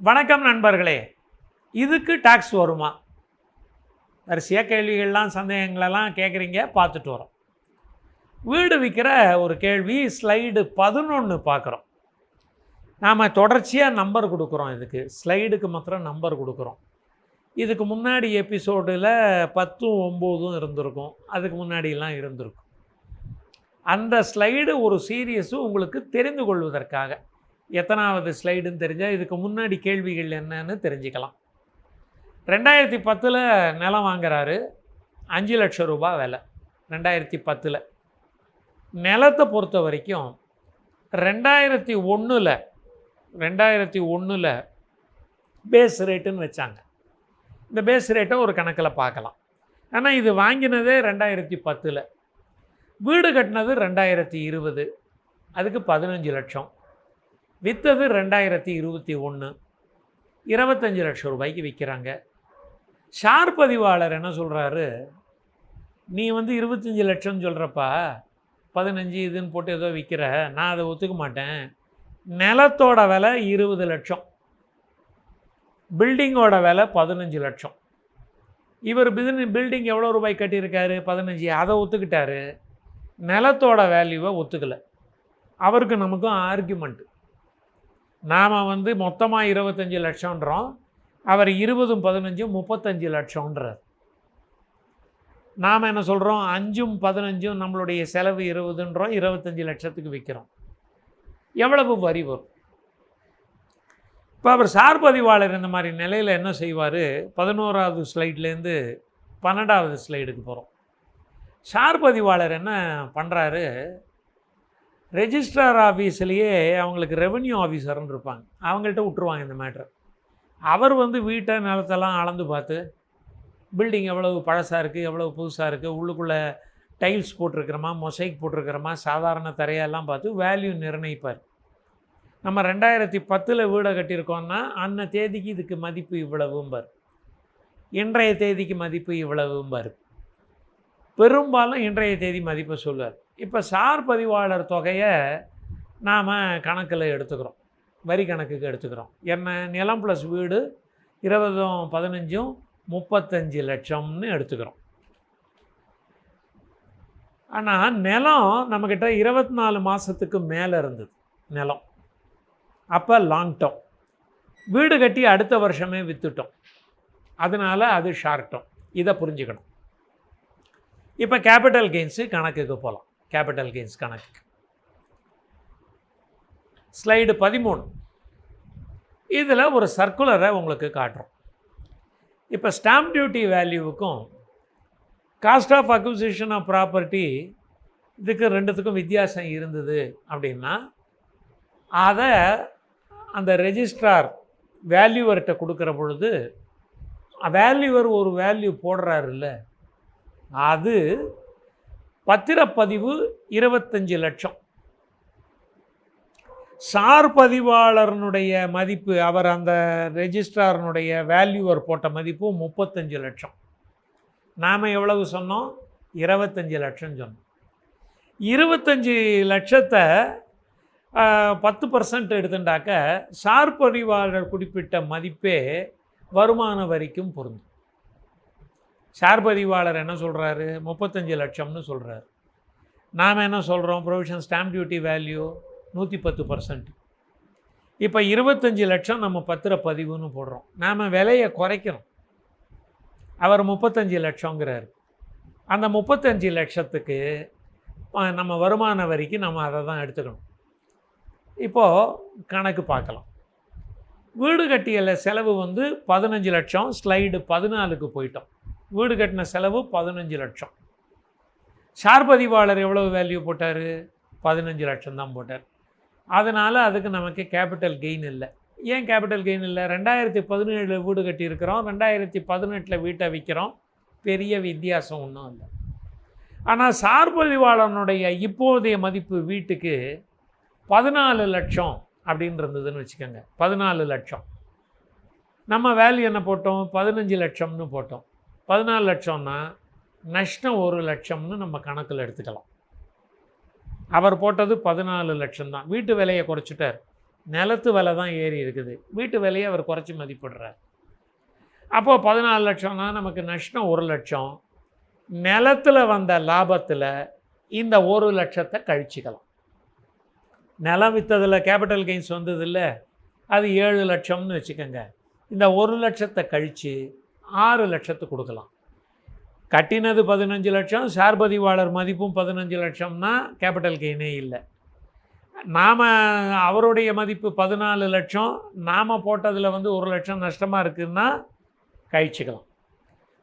வணக்கம் நண்பர்களே. இதுக்கு டாக்ஸ் வருமா? வரிசையாக கேள்விகள்லாம் சந்தேகங்களெல்லாம் கேட்குறீங்க, பார்த்துட்டு வரோம். வீடு விற்கிற ஒரு கேள்வி, ஸ்லைடு 11 பார்க்குறோம். நாம் தொடர்ச்சியாக நம்பர் கொடுக்குறோம். இதுக்கு ஸ்லைடுக்கு மாத்திரம் நம்பர் கொடுக்குறோம். இதுக்கு முன்னாடி எபிசோடில் 10, 9 இருந்திருக்கும், அதுக்கு முன்னாடியெல்லாம் இருந்திருக்கும். அந்த ஸ்லைடு ஒரு சீரியஸு உங்களுக்கு தெரிந்து கொள்வதற்காக. எத்தனாவது ஸ்லைடுன்னு தெரிஞ்சால் இதுக்கு முன்னாடி கேள்விகள் என்னன்னு தெரிஞ்சுக்கலாம். 2010 நிலம் வாங்குறாரு, 5 லட்சம் ரூபாய் விலை. 2010 நிலத்தை பொறுத்த வரைக்கும் 2001 பேஸ் ரேட்டுன்னு வச்சாங்க. இந்த பேஸ் ரேட்டை ஒரு கணக்கில் பார்க்கலாம். ஆனால் இது வாங்கினதே 2010, வீடு கட்டினது 2020, அதுக்கு 15 லட்சம், விற்றது 2021, 25 லட்சம் ரூபாய்க்கு விற்கிறாங்க. ஷார் பதிவாளர் என்ன சொல்கிறாரு, நீ 25 லட்சம்னு சொல்கிறப்பா 15 இதுன்னு போட்டு ஏதோ விற்கிற, நான் அதை ஒத்துக்க மாட்டேன். நிலத்தோட விலை 20 லட்சம், பில்டிங்கோட விலை 15 லட்சம். இவர் பில்டிங் எவ்வளோ ரூபாய் கட்டியிருக்காரு? 15. அதை ஒத்துக்கிட்டாரு, நிலத்தோட வேல்யூவை ஒத்துக்கலை. அவருக்கு நமக்கும் ஆர்கியூமெண்ட்டு. நாம் மொத்தமாக 25 லட்சம்ன்றோம், அவர் 20, 15, 35 லட்சம்ன்றார். நாம் என்ன சொல்கிறோம், 5, 15 நம்மளுடைய செலவு 20ன்றோம், 25 லட்சத்துக்கு விற்கிறோம். எவ்வளவு வரி வரும்? இப்போ அவர் சார் பதிவாளர் இந்த மாதிரி நிலையில் என்ன செய்வார்? 11வது ஸ்லைட்லேருந்து 12வது ஸ்லைடுக்கு போகிறோம். சார் பதிவாளர் என்ன பண்ணுறாரு, ரெஜிஸ்ட்ரார் ஆஃபீஸ்லேயே அவங்களுக்கு ரெவென்யூ ஆஃபீஸர்னு இருப்பாங்க, அவங்கள்ட்ட விட்டுருவாங்க இந்த மேட்ரு. அவர் வீட்டை நிலத்தெல்லாம் அளந்து பார்த்து, பில்டிங் எவ்வளவு பழசாக இருக்குது, எவ்வளவு புதுசாக இருக்குது, உள்ளுக்குள்ளே டைல்ஸ் போட்டிருக்கிறோமா, மொசைக் போட்டிருக்கிறோமா, சாதாரண தரையெல்லாம் பார்த்து வேல்யூ நிர்ணயிப்பார். நம்ம 2010 வீடை கட்டியிருக்கோம்னா அன்ன தேதிக்கு இதுக்கு மதிப்பு இவ்வளவும்பார், இன்றைய தேதிக்கு மதிப்பு இவ்வளவும்பார். பெரும்பாலும் இன்றைய தேதி மதிப்பை சொல்லுவார். இப்போ சார் பதிவாளர் தொகையை நாம் கணக்கில் எடுத்துக்கிறோம், வரி கணக்குக்கு எடுத்துக்கிறோம். என்ன, நிலம் ப்ளஸ் வீடு 20, 15, 35 லட்சம்னு எடுத்துக்கிறோம். ஆனால் நிலம் நம்மக்கிட்ட 24 மாதத்துக்கு மேலே இருந்தது நிலம். அப்போ லாங் டேர்ம். வீடு கட்டி அடுத்த வருஷமே விற்றுட்டோம், அதனால் அது ஷார்ட் டேர்ம். இதை புரிஞ்சுக்கணும். இப்போ கேபிட்டல் கெயின்ஸு கணக்குக்கு போகலாம். கேபிட்டல் கெயின்ஸ் கணக்கு ஸ்லைடு 13. இதில் ஒரு சர்க்குலரை உங்களுக்கு காட்டுறோம். இப்போ ஸ்டாம்ப் டியூட்டி வேல்யூவுக்கும் cost of acquisition of property இதுக்கு ரெண்டுத்துக்கும் வித்தியாசம் இருந்தது அப்படின்னா, அதை அந்த ரெஜிஸ்ட்ரார் வேல்யூவர்கிட்ட கொடுக்குற பொழுது வேல்யூவர் ஒரு வேல்யூ போடுறாருல்ல, அது பத்திரப்பதிவு 25 லட்சம். சார் பதிவாளர்னுடைய மதிப்பு, அவர் அந்த ரெஜிஸ்ட்ரார்னுடைய வேல்யூவர் போட்ட மதிப்பு 35 லட்சம். நாம் எவ்வளவு சொன்னோம்? 25 லட்சம் சொன்னோம். 25 லட்சத்தை 10% எடுத்துட்டாக்க சார் பதிவாளர் குறிப்பிட்ட மதிப்பே வருமான வரிக்கும் பொருந்தும். சார் பதிவாளர் என்ன சொல்கிறாரு? 35 லட்சம்னு சொல்கிறார். நாம் என்ன சொல்கிறோம்? Provision stamp duty value 110%. இப்போ 25 லட்சம் நம்ம பத்திரப்பதிவுன்னு போடுறோம். நாம் விலையை குறைக்கிறோம். அவர் 35 லட்சங்கிறார். அந்த 35 லட்சத்துக்கு நம்ம வருமான வரிக்கு நம்ம அதை தான் எடுத்துக்கணும். இப்போது கணக்கு பார்க்கலாம். வீடு கட்டிய செலவு 15 லட்சம். ஸ்லைடு 14க்கு போயிட்டோம். வீடு கட்டின செலவு 15 லட்சம். சார் பதிவாளர் எவ்வளவு வேல்யூ போட்டார்? 15 லட்சம் தான் போட்டார். அதனால் அதுக்கு நமக்கு கேபிட்டல் கெயின் இல்லை. ஏன் கேபிட்டல் கெயின் இல்லை? 2017 வீடு கட்டியிருக்கிறோம், 2018 வீட்டை விற்கிறோம், பெரிய வித்தியாசம் ஒன்றும் இல்லை. ஆனால் சார் பதிவாளனுடைய இப்போதைய மதிப்பு வீட்டுக்கு 14 லட்சம் அப்படின்னு இருந்ததுன்னு வச்சுக்கோங்க. 14 லட்சம். நம்ம வேல்யூ என்ன போட்டோம்? 15 லட்சம்னு போட்டோம். 14 லட்சம்னா நஷ்டம் 1 லட்சம்னு நம்ம கணக்கில் எடுத்துக்கலாம். அவர் போட்டது 14 லட்சம் தான். வீட்டு விலையை குறைச்சிட்டார். நிலத்து விலை தான் ஏறி இருக்குது, வீட்டு விலையை அவர் குறைச்சி மதிப்பிடுறார். அப்போது 14 லட்சம்னா நமக்கு நஷ்டம் 1 லட்சம். நிலத்தில் வந்த லாபத்தில் இந்த 1 லட்சத்தை கழிச்சிக்கலாம். நிலம் விற்றதில் கேபிட்டல் கெயின்ஸ் வந்தது இல்லை, அது 7 லட்சம்னு வச்சுக்கோங்க. இந்த 1 லட்சத்தை கழித்து 6 லட்சத்துக்கு கொடுக்கலாம். கட்டினது 15 லட்சம், ஷேர் பதிவாளர் மதிப்பும் 15 லட்சம்னா கேபிட்டல் கெயினே இல்லை. நாம் அவருடைய மதிப்பு 14 லட்சம், நாம் போட்டதில் 1 லட்சம் நஷ்டமாக இருக்குதுன்னா கழிச்சிக்கலாம்.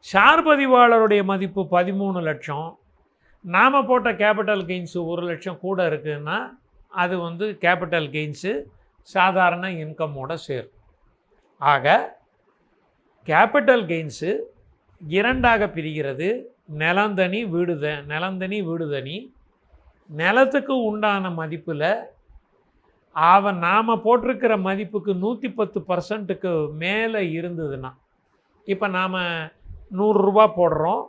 ஷேர் பதிவாளருடைய மதிப்பு 13 லட்சம், நாம் போட்ட கேபிட்டல் கெயின்ஸு 1 லட்சம் கூட இருக்குதுன்னா அது கேபிட்டல் கெயின்ஸு சாதாரண இன்கம்மோட சேரும். ஆக கேபிட்டல் கெயின்ஸு 2ஆக பிரிகிறது. நிலந்தனி வீடு தனி. நிலத்துக்கு உண்டான மதிப்பில் நாம் போட்டிருக்கிற மதிப்புக்கு 110%க்கு மேலே இருந்ததுன்னா, இப்போ நாம் 100 ரூபா போடுறோம்,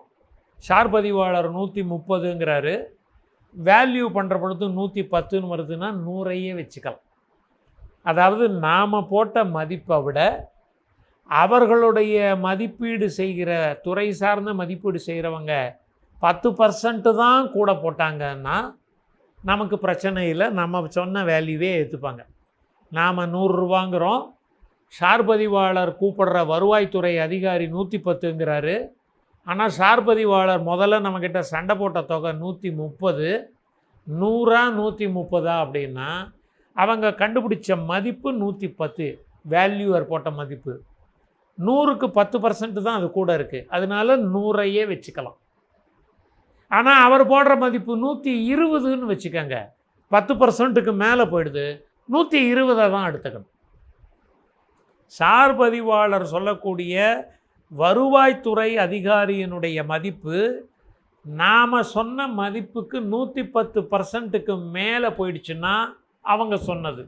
ஷேர் பதிவாளர் 130ங்கிறாரு, வேல்யூ பண்ணுற பொழுது 110ன்னு வருதுன்னா 100ஐயே வச்சுக்கலாம். அதாவது நாம் போட்ட மதிப்பை விட அவர்களுடைய மதிப்பீடு செய்கிற துறை சார்ந்த மதிப்பீடு செய்கிறவங்க 10% தான் கூட போட்டாங்கன்னா நமக்கு பிரச்சனை இல்லை, நம்ம சொன்ன வேல்யூவே ஏற்றுப்பாங்க. நாம் 100 ரூபாங்கிறோம், ஷேர் பதிவாளர் கூப்பிடுற வருவாய்த்துறை அதிகாரி 110ங்கிறாரு, ஆனால் ஷேர் பதிவாளர் முதல்ல நம்மக்கிட்ட சண்டை போட்ட தொகை 130, 100 130 அப்படின்னா அவங்க கண்டுபிடிச்ச மதிப்பு 110, வேல்யூவர் போட்ட மதிப்பு. 100க்கு 10% தான் அது கூட இருக்குது, அதனால 100ஐயே வச்சுக்கலாம். ஆனால் அவர் போடுற மதிப்பு 120ன்னு வச்சுக்கோங்க, 10%க்கு மேலே போயிடுது, 120 தான் எடுத்துக்கணும். ஷேர் பதிவாளர் சொல்லக்கூடிய வருவாய்த்துறை அதிகாரியினுடைய மதிப்பு நாம் சொன்ன மதிப்புக்கு 110%க்கு மேலே போயிடுச்சுன்னா அவங்க சொன்னது,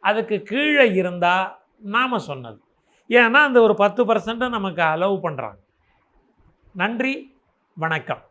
அதுக்கு கீழே இருந்தால் நாம் சொன்னது. ஏன்னா அந்த ஒரு 10% நமக்கு அலோவ் பண்ணுறாங்க. நன்றி, வணக்கம்.